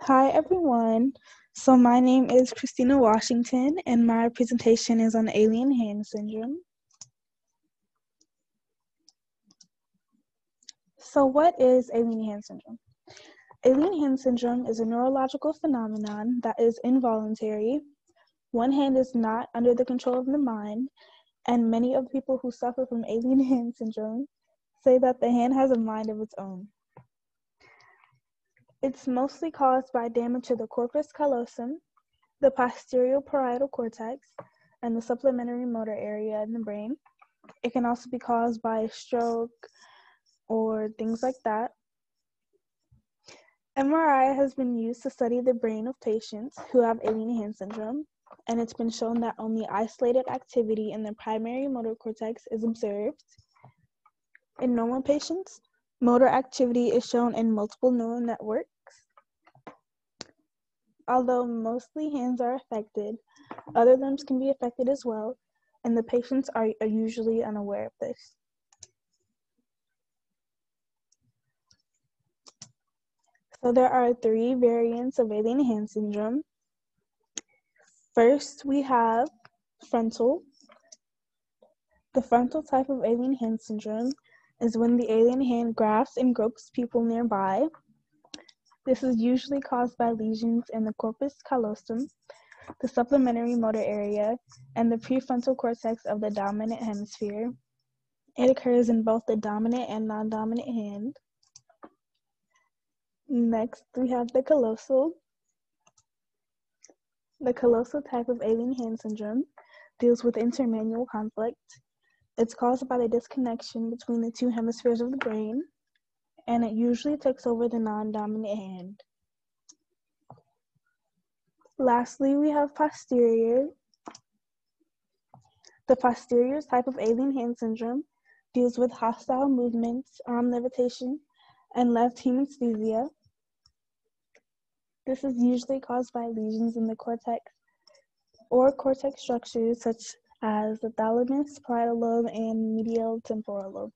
Hi everyone. So my name is Christina Washington and my presentation is on alien hand syndrome. So what is alien hand syndrome? Alien hand syndrome is a neurological phenomenon that is involuntary. One hand is not under the control of the mind, and many of the people who suffer from alien hand syndrome say that the hand has a mind of its own. It's mostly caused by damage to the corpus callosum, the posterior parietal cortex, and the supplementary motor area in the brain. It can also be caused by a stroke or things like that. MRI has been used to study the brain of patients who have alien hand syndrome, and it's been shown that only isolated activity in the primary motor cortex is observed. In normal patients, motor activity is shown in multiple neural networks. Although mostly hands are affected, other limbs can be affected as well, and the patients are usually unaware of this. So there are 3 variants of alien hand syndrome. First, we have frontal. The frontal type of alien hand syndrome is when the alien hand grasps and gropes people nearby. This is usually caused by lesions in the corpus callosum, the supplementary motor area, and the prefrontal cortex of the dominant hemisphere. It occurs in both the dominant and non-dominant hand. Next, we have the callosal. The callosal type of alien hand syndrome deals with intermanual conflict. It's caused by the disconnection between the 2 hemispheres of the brain, and it usually takes over the non-dominant hand. Lastly, we have posterior. The posterior type of alien hand syndrome deals with hostile movements, arm levitation, and left hemesthesia. This is usually caused by lesions in the cortex or cortex structures such as the thalamus, parietal lobe, and medial temporal lobe.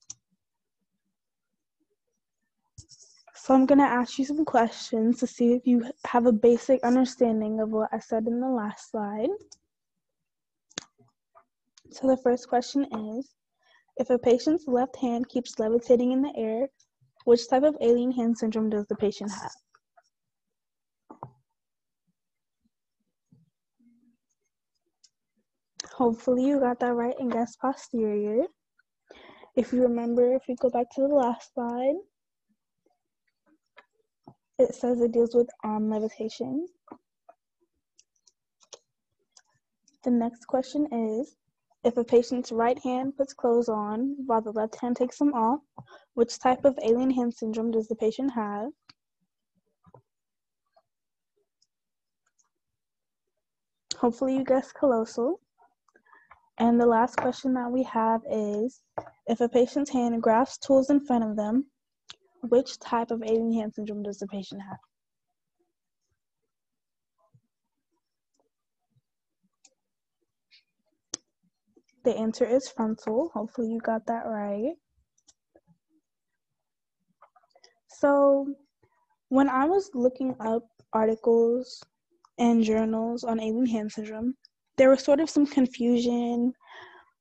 So I'm going to ask you some questions to see if you have a basic understanding of what I said in the last slide. So the first question is, if a patient's left hand keeps levitating in the air, which type of alien hand syndrome does the patient have? Hopefully you got that right and guessed posterior. If you remember, if we go back to the last slide, it says it deals with arm levitation. The next question is, if a patient's right hand puts clothes on while the left hand takes them off, which type of alien hand syndrome does the patient have? Hopefully you guessed callosal. And the last question that we have is, if a patient's hand grasps tools in front of them, which type of alien hand syndrome does the patient have? The answer is frontal. Hopefully you got that right. So when I was looking up articles and journals on alien hand syndrome, there was sort of some confusion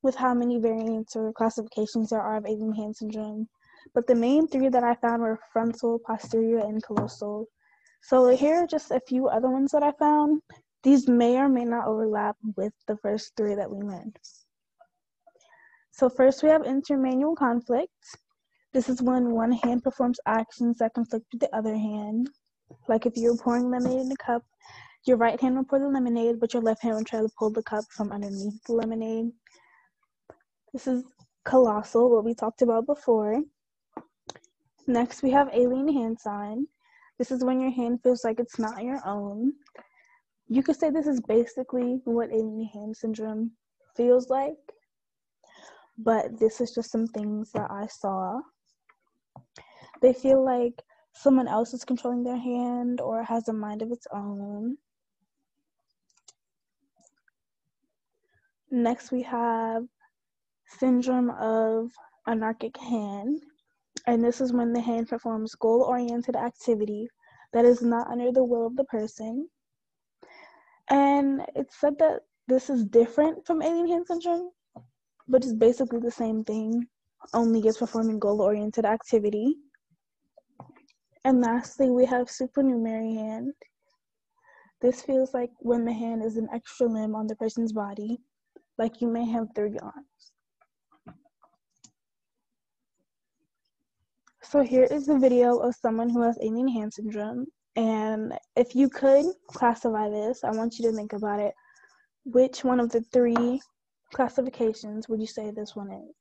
with how many variants or classifications there are of alien hand syndrome. But the main 3 that I found were frontal, posterior, and callosal. So here are just a few other ones that I found. These may or may not overlap with the first 3 that we learned. So first we have intermanual conflict. This is when one hand performs actions that conflict with the other hand. Like if you're pouring lemonade in a cup, your right hand will pour the lemonade, but your left hand will try to pull the cup from underneath the lemonade. This is callosal, what we talked about before. Next, we have alien hand sign. This is when your hand feels like it's not your own. You could say this is basically what alien hand syndrome feels like, but this is just some things that I saw. They feel like someone else is controlling their hand or has a mind of its own. Next, we have syndrome of anarchic hand, and this is when the hand performs goal-oriented activity that is not under the will of the person. And it's said that this is different from alien hand syndrome, but it's basically the same thing, only it's performing goal-oriented activity. And lastly, we have supernumerary hand. This feels like when the hand is an extra limb on the person's body, like you may have 3 arms. So here is the video of someone who has alien hand syndrome. And if you could classify this, I want you to think about it. Which one of the 3 classifications would you say this one is?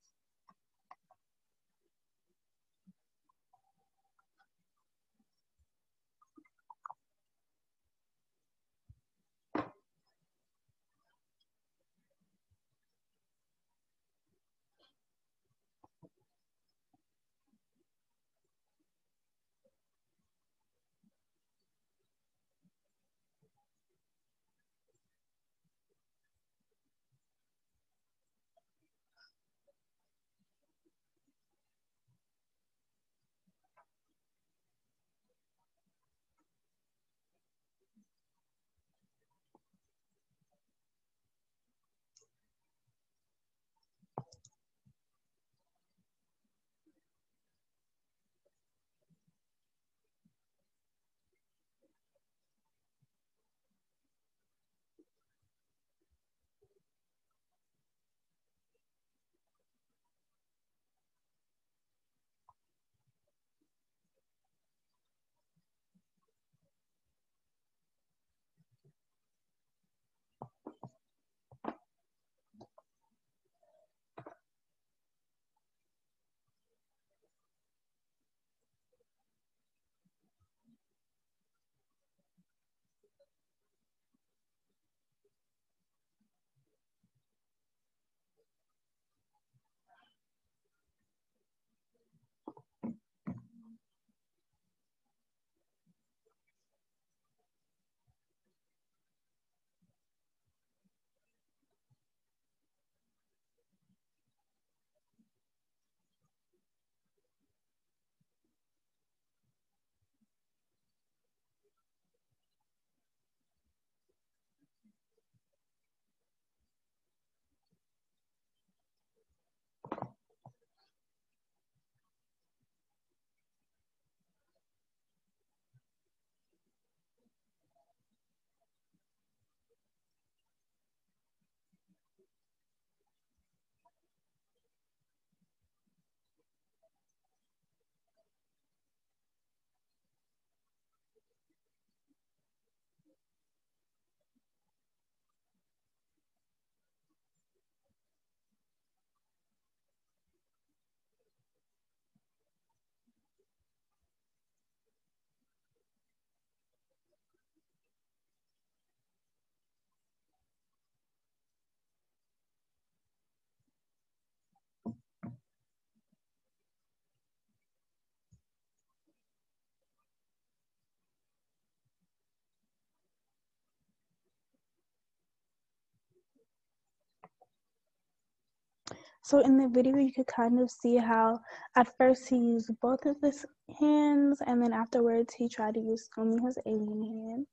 So in the video, you could kind of see how at first he used both of his hands, and then afterwards he tried to use only his alien hand.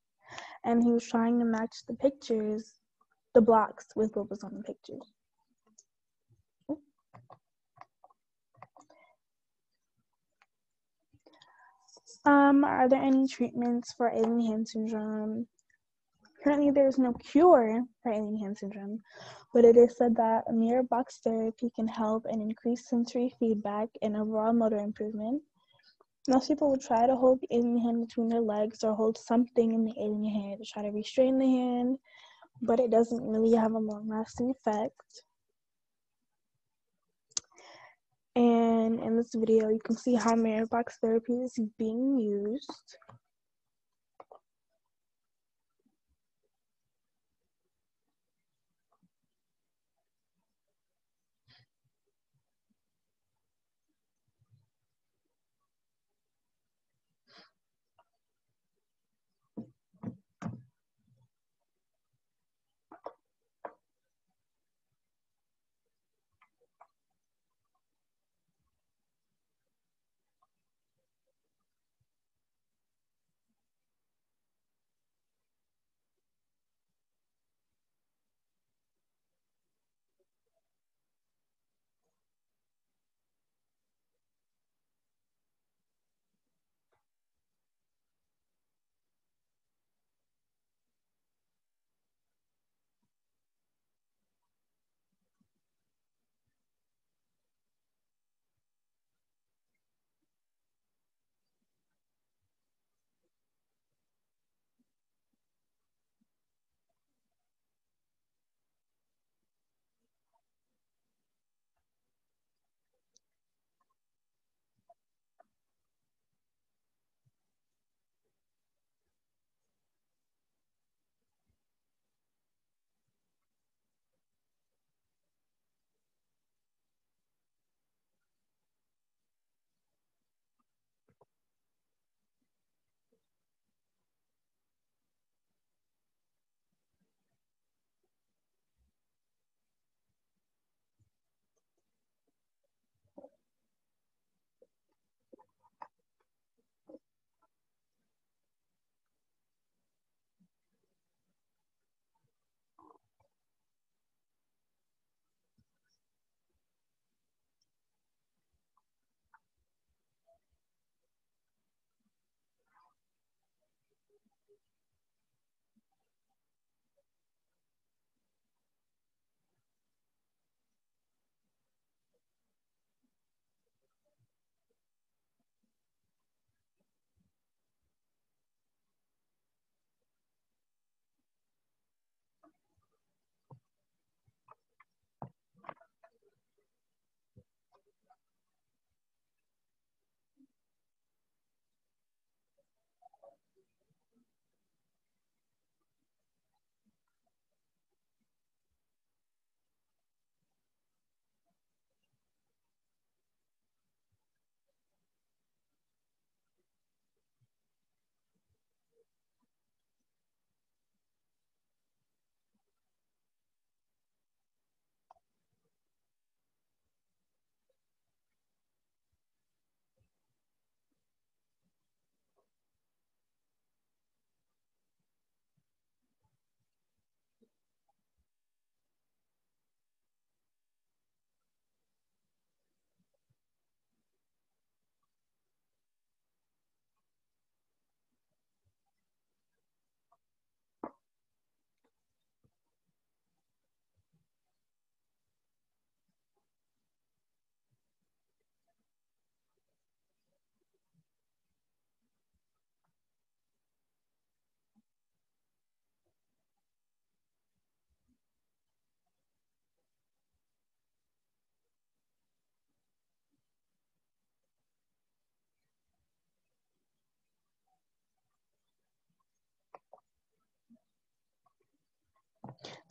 And he was trying to match the pictures, the blocks, with what was on the pictures. Are there any treatments for alien hand syndrome? Currently, there is no cure for alien hand syndrome, but it is said that mirror box therapy can help and increase sensory feedback and overall motor improvement. Most people will try to hold the alien hand between their legs or hold something in the alien hand to try to restrain the hand, but it doesn't really have a long-lasting effect. And in this video, you can see how mirror box therapy is being used.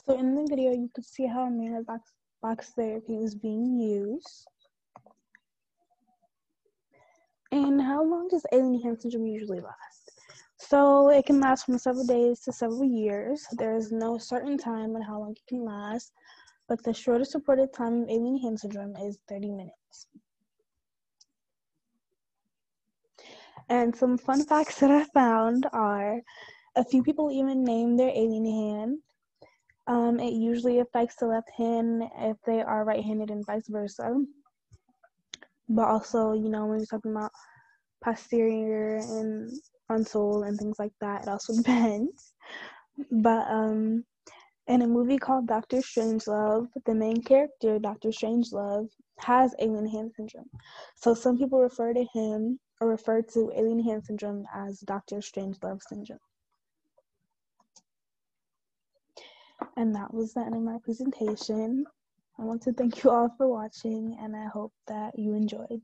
So in the video, you could see how manual box therapy is being used. And how long does alien hand syndrome usually last? So it can last from several days to several years. There is no certain time on how long it can last, but the shortest reported time of alien hand syndrome is 30 minutes. And some fun facts that I found are a few people even name their alien hand. It usually affects the left hand if they are right-handed and vice versa. But also, when you're talking about posterior and frontal and things like that, it also depends. But in a movie called Dr. Strangelove, the main character, Dr. Strangelove, has alien hand syndrome. So some people refer to him or refer to alien hand syndrome as Dr. Strangelove syndrome. And that was the end of my presentation. I want to thank you all for watching, and I hope that you enjoyed.